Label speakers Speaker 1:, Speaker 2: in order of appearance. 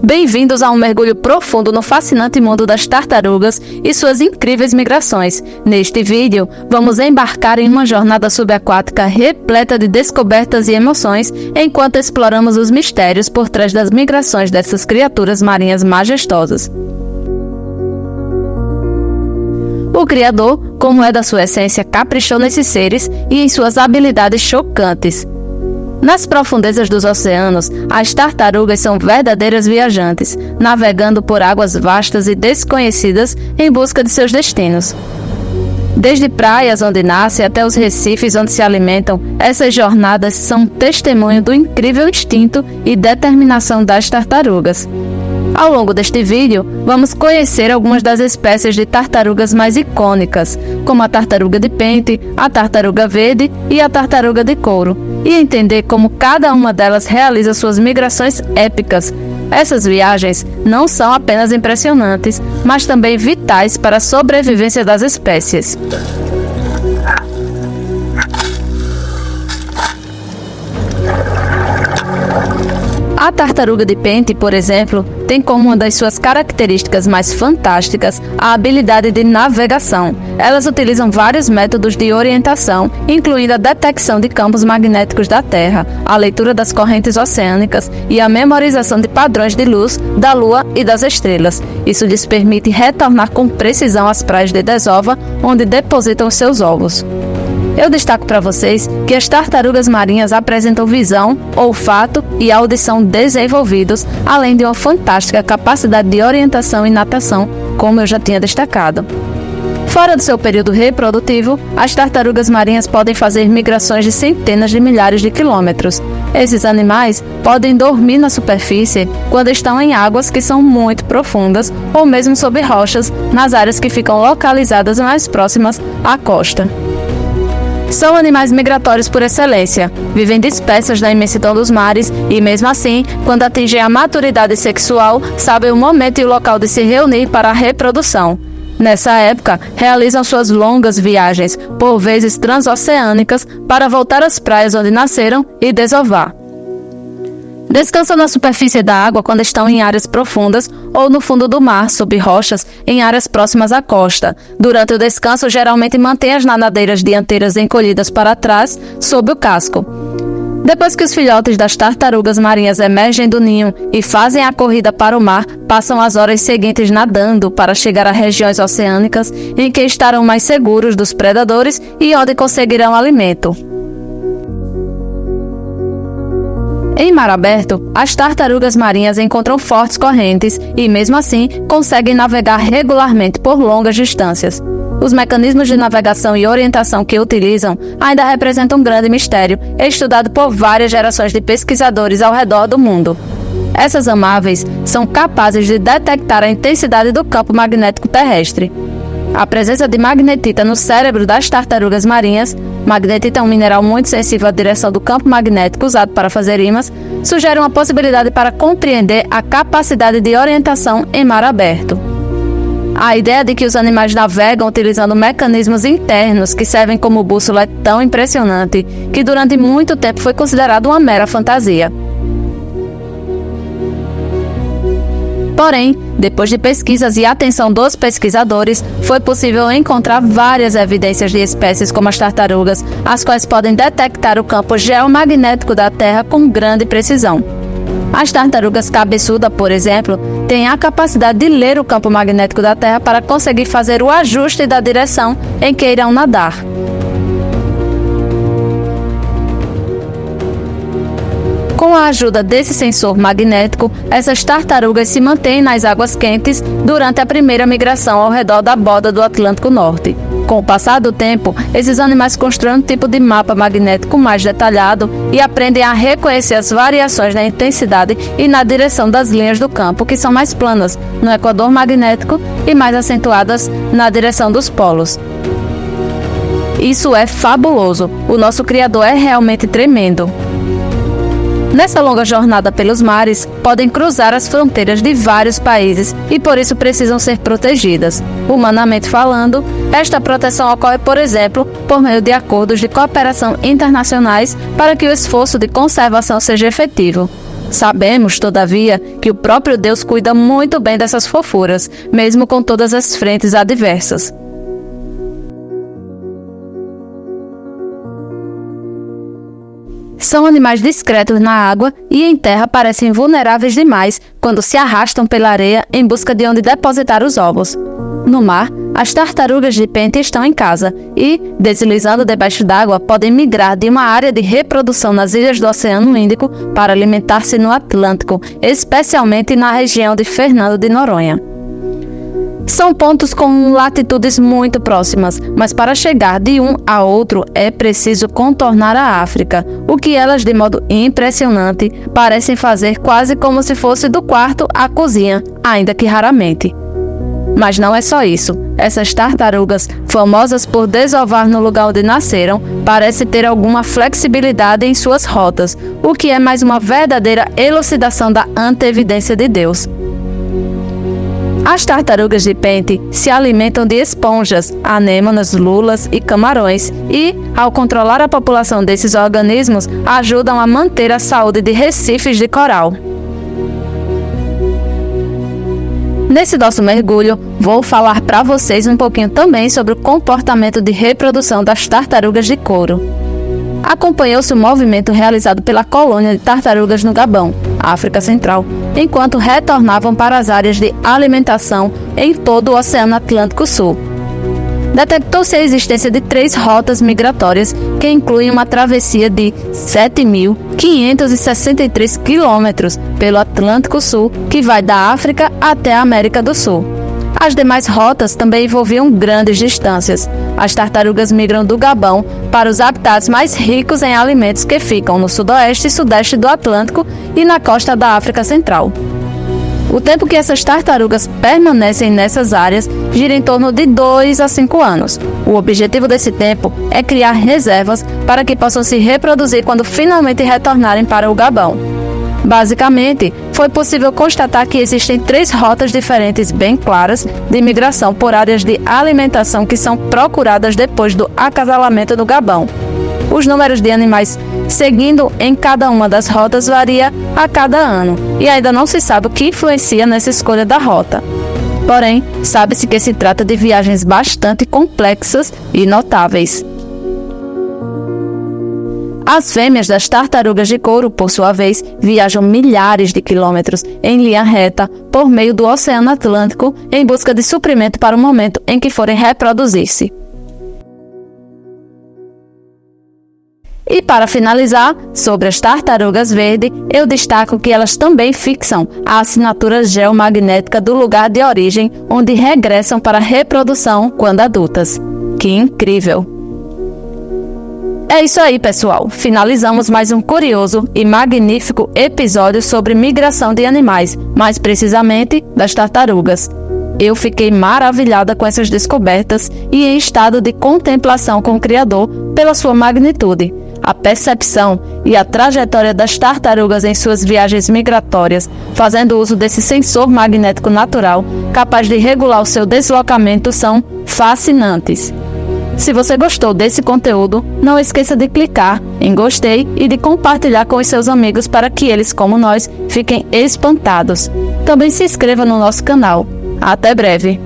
Speaker 1: Bem-vindos a um mergulho profundo no fascinante mundo das tartarugas e suas incríveis migrações. Neste vídeo, vamos embarcar em uma jornada subaquática repleta de descobertas e emoções, enquanto exploramos os mistérios por trás das migrações dessas criaturas marinhas majestosas. O Criador, como é da sua essência, caprichou nesses seres e em suas habilidades chocantes. Nas profundezas dos oceanos, as tartarugas são verdadeiras viajantes, navegando por águas vastas e desconhecidas em busca de seus destinos. Desde praias onde nascem até os recifes onde se alimentam, essas jornadas são testemunho do incrível instinto e determinação das tartarugas. Ao longo deste vídeo, vamos conhecer algumas das espécies de tartarugas mais icônicas, como a tartaruga de pente, a tartaruga verde e a tartaruga de couro, e entender como cada uma delas realiza suas migrações épicas. Essas viagens não são apenas impressionantes, mas também vitais para a sobrevivência das espécies. A tartaruga de pente, por exemplo, tem como uma das suas características mais fantásticas a habilidade de navegação. Elas utilizam vários métodos de orientação, incluindo a detecção de campos magnéticos da Terra, a leitura das correntes oceânicas e a memorização de padrões de luz da Lua e das estrelas. Isso lhes permite retornar com precisão às praias de desova, onde depositam seus ovos. Eu destaco para vocês que as tartarugas marinhas apresentam visão, olfato e audição desenvolvidos, além de uma fantástica capacidade de orientação e natação, como eu já tinha destacado. Fora do seu período reprodutivo, as tartarugas marinhas podem fazer migrações de centenas de milhares de quilômetros. Esses animais podem dormir na superfície quando estão em águas que são muito profundas ou mesmo sob rochas nas áreas que ficam localizadas mais próximas à costa. São animais migratórios por excelência, vivem dispersas na imensidão dos mares e, mesmo assim, quando atingem a maturidade sexual, sabem o momento e o local de se reunir para a reprodução. Nessa época, realizam suas longas viagens, por vezes transoceânicas, para voltar às praias onde nasceram e desovar. Descansam na superfície da água quando estão em áreas profundas ou no fundo do mar, sob rochas, em áreas próximas à costa. Durante o descanso, geralmente mantêm as nadadeiras dianteiras encolhidas para trás, sob o casco. Depois que os filhotes das tartarugas marinhas emergem do ninho e fazem a corrida para o mar, passam as horas seguintes nadando para chegar a regiões oceânicas em que estarão mais seguros dos predadores e onde conseguirão alimento. Em mar aberto, as tartarugas marinhas encontram fortes correntes e, mesmo assim, conseguem navegar regularmente por longas distâncias. Os mecanismos de navegação e orientação que utilizam ainda representam um grande mistério, estudado por várias gerações de pesquisadores ao redor do mundo. Essas amáveis são capazes de detectar a intensidade do campo magnético terrestre. A presença de magnetita no cérebro das tartarugas marinhas, magnetita é um mineral muito sensível à direção do campo magnético usado para fazer ímãs, sugere uma possibilidade para compreender a capacidade de orientação em mar aberto. A ideia de que os animais navegam utilizando mecanismos internos que servem como bússola é tão impressionante que durante muito tempo foi considerado uma mera fantasia. Porém, depois de pesquisas e atenção dos pesquisadores, foi possível encontrar várias evidências de espécies como as tartarugas, as quais podem detectar o campo geomagnético da Terra com grande precisão. As tartarugas cabeçuda, por exemplo, têm a capacidade de ler o campo magnético da Terra para conseguir fazer o ajuste da direção em que irão nadar. Com a ajuda desse sensor magnético, essas tartarugas se mantêm nas águas quentes durante a primeira migração ao redor da borda do Atlântico Norte. Com o passar do tempo, esses animais constroem um tipo de mapa magnético mais detalhado e aprendem a reconhecer as variações na intensidade e na direção das linhas do campo, que são mais planas no equador magnético e mais acentuadas na direção dos polos. Isso é fabuloso! O nosso Criador é realmente tremendo. Nessa longa jornada pelos mares, podem cruzar as fronteiras de vários países e por isso precisam ser protegidas. Humanamente falando, esta proteção ocorre, por exemplo, por meio de acordos de cooperação internacionais para que o esforço de conservação seja efetivo. Sabemos, todavia, que o próprio Deus cuida muito bem dessas fofuras, mesmo com todas as frentes adversas. São animais discretos na água e em terra parecem vulneráveis demais quando se arrastam pela areia em busca de onde depositar os ovos. No mar, as tartarugas de pente estão em casa e, deslizando debaixo d'água, podem migrar de uma área de reprodução nas ilhas do Oceano Índico para alimentar-se no Atlântico, especialmente na região de Fernando de Noronha. São pontos com latitudes muito próximas, mas para chegar de um a outro é preciso contornar a África, o que elas, de modo impressionante, parecem fazer quase como se fosse do quarto à cozinha, ainda que raramente. Mas não é só isso. Essas tartarugas, famosas por desovar no lugar onde nasceram, parecem ter alguma flexibilidade em suas rotas, o que é mais uma verdadeira elucidação da antevidência de Deus. As tartarugas de pente se alimentam de esponjas, anêmonas, lulas e camarões e, ao controlar a população desses organismos, ajudam a manter a saúde de recifes de coral. Nesse nosso mergulho, vou falar para vocês um pouquinho também sobre o comportamento de reprodução das tartarugas de couro. Acompanhou-se o movimento realizado pela colônia de tartarugas no Gabão, África Central, enquanto retornavam para as áreas de alimentação em todo o Oceano Atlântico Sul. Detectou-se a existência de 3 rotas migratórias que incluem uma travessia de 7.563 quilômetros pelo Atlântico Sul, que vai da África até a América do Sul. As demais rotas também envolviam grandes distâncias. As tartarugas migram do Gabão para os habitats mais ricos em alimentos que ficam no sudoeste e sudeste do Atlântico e na costa da África Central. O tempo que essas tartarugas permanecem nessas áreas gira em torno de 2 a 5 anos. O objetivo desse tempo é criar reservas para que possam se reproduzir quando finalmente retornarem para o Gabão. Basicamente, foi possível constatar que existem 3 rotas diferentes bem claras de migração por áreas de alimentação que são procuradas depois do acasalamento no Gabão. Os números de animais seguindo em cada uma das rotas varia a cada ano e ainda não se sabe o que influencia nessa escolha da rota. Porém, sabe-se que se trata de viagens bastante complexas e notáveis. As fêmeas das tartarugas de couro, por sua vez, viajam milhares de quilômetros em linha reta por meio do Oceano Atlântico em busca de suprimento para o momento em que forem reproduzir-se. E para finalizar, sobre as tartarugas verde, eu destaco que elas também fixam a assinatura geomagnética do lugar de origem, onde regressam para a reprodução quando adultas. Que incrível! É isso aí, pessoal. Finalizamos mais um curioso e magnífico episódio sobre migração de animais, mais precisamente das tartarugas. Eu fiquei maravilhada com essas descobertas e em estado de contemplação com o Criador pela sua magnitude. A percepção e a trajetória das tartarugas em suas viagens migratórias, fazendo uso desse sensor magnético natural capaz de regular o seu deslocamento, são fascinantes. Se você gostou desse conteúdo, não esqueça de clicar em gostei e de compartilhar com os seus amigos para que eles, como nós, fiquem espantados. Também se inscreva no nosso canal. Até breve!